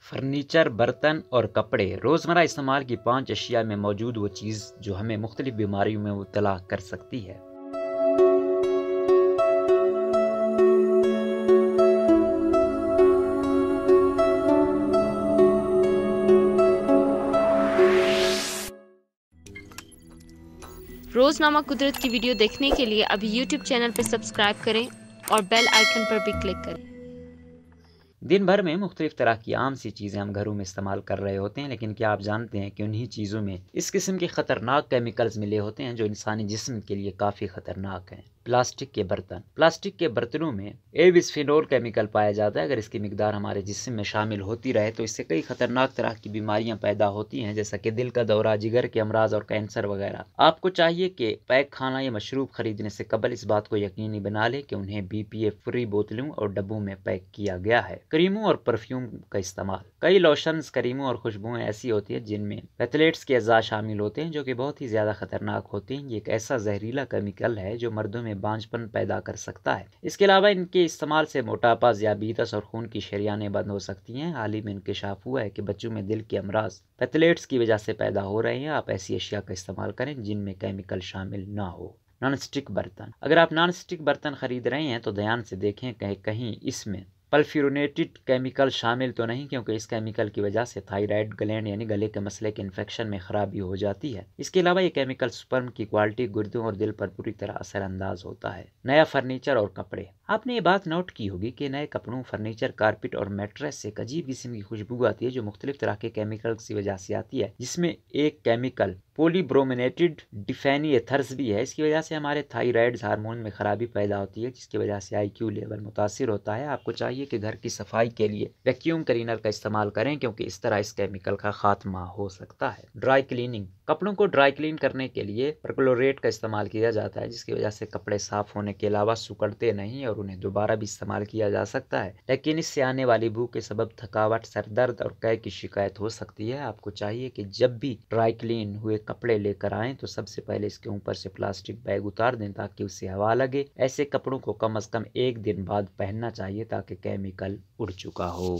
Furniture, برتن اور کپڑے روزمرہ استعمال کی 5 اشیاء میں موجود وہ چیز جو ہمیں مختلف بیماریوں میں مبتلا کر سکتی ہے۔ روزنامہ قدرت کی ویڈیو دیکھنے کے لیے ابھی یوٹیوب چینل پر سبسکرائب کریں اور بیل آئیکن پر بھی کلک کریں۔ دن بھر میں مختلف طرح کی عام سی چیزیں ہم گھروں میں استعمال کر رہے ہوتے ہیں، لیکن کیا آپ جانتے ہیں کہ انہی چیزوں میں اس قسم کے خطرناک کیمیکلز ملے ہوتے ہیں جو انسانی جسم کے لیے کافی خطرناک ہیں۔ پلاسٹک کے برتن۔ پلاسٹک کے برتنوں میں بسفینول کیمیکل پایا جاتا ہے۔ اگر اس کی مقدار ہمارے جسم میں شامل ہوتی رہے تو اس سے کئی خطرناک طرح کی بیماریاں پیدا ہوتی ہیں، جیسا کہ دل کا دورہ، جگر کے امراض اور کینسر وغیرہ۔ آپ کو چاہیے کہ پیک کھانا یا مشروب خریدنے سے قبل اس بات کو یقینی بنا لیں کہ انہیں BPA فری بوتلوں اور ڈبوں میں پیک کیا گیا ہے۔ کریموں اور پرفیوم کا استعمال۔ کئی لوشنز، کریموں اور خوشبوئیں ایسی ہوتی ہیں جن میں پیتھلیٹس کے اعضاء شامل ہوتے ہیں جو کہ بہت ہی زیادہ خطرناک ہوتے ہیں۔ یہ ایک ایسا زہریلا کیمیکل ہے جو مردوں میں بانجھ پن پیدا کر سکتا ہے۔ اس کے علاوہ ان کے استعمال سے موٹاپا، ذیابیطس اور خون کی شریانیں بند ہو سکتی ہیں۔ حال ہی میں انکشاف ہوا ہے کہ بچوں میں دل کے امراض پیتھلیٹس کی وجہ سے پیدا ہو رہے ہیں۔ آپ ایسی اشیاء کا استعمال کریں جن میں کیمیکل شامل نہ ہو۔ نان اسٹک برتن۔ اگر آپ نان اسٹک برتن خرید رہے ہیں تو دھیان سے دیکھیں کہ کہیں اس میں پلفیورونیٹڈ کیمیکل شامل تو نہیں، کیونکہ اس کیمیکل کی وجہ سے تھائرائیڈ گلینڈ یعنی گلے کے مسئلے کے انفیکشن میں خرابی ہو جاتی ہے۔ اس کے علاوہ یہ کیمیکل سپرم کی کوالٹی، گردوں اور دل پر پوری طرح اثر انداز ہوتا ہے۔ نیا فرنیچر اور کپڑے۔ آپ نے یہ بات نوٹ کی ہوگی کہ نئے کپڑوں، فرنیچر، کارپٹ اور میٹریس سے ایک عجیب قسم کی خوشبو آتی ہے جو مختلف طرح کے کیمیکلز کی وجہ سے آتی ہے، جس میں ایک کیمیکل پولی برومینیٹڈ ڈیفینی ایتھرز بھی ہے۔ اس کی وجہ سے ہمارے تھائرائیڈ ہارمون میں خرابی پیدا ہوتی ہے، جس کی وجہ سے IQ لیول متاثر ہوتا ہے۔ آپ کو چاہیے کہ گھر کی صفائی کے لیے ویکیوم کلینر کا استعمال کریں، کیونکہ اس طرح اس کیمیکل کا خاتمہ ہو سکتا ہے۔ Dry cleaning. کپڑوں کو ڈرائی کلین کرنے کے لیے پرکلوریٹ کا استعمال کیا جاتا ہے، جس کی وجہ سے کپڑے صاف ہونے کے علاوہ سکڑتے نہیں اور انہیں دوبارہ بھی استعمال کیا جا سکتا ہے، لیکن اس سے آنے والی بو کے سبب تھکاوٹ، سر درد اور قے کی شکایت ہو سکتی ہے۔ آپ کو چاہیے کہ جب بھی ڈرائی کلین ہوئے کپڑے لے کر آئیں تو سب سے پہلے اس کے اوپر سے پلاسٹک بیگ اتار دیں تاکہ اسے ہوا لگے۔ ایسے کپڑوں کو کم از کم 1 دن بعد پہننا چاہیے تاکہ کیمیکل اڑ چکا ہو۔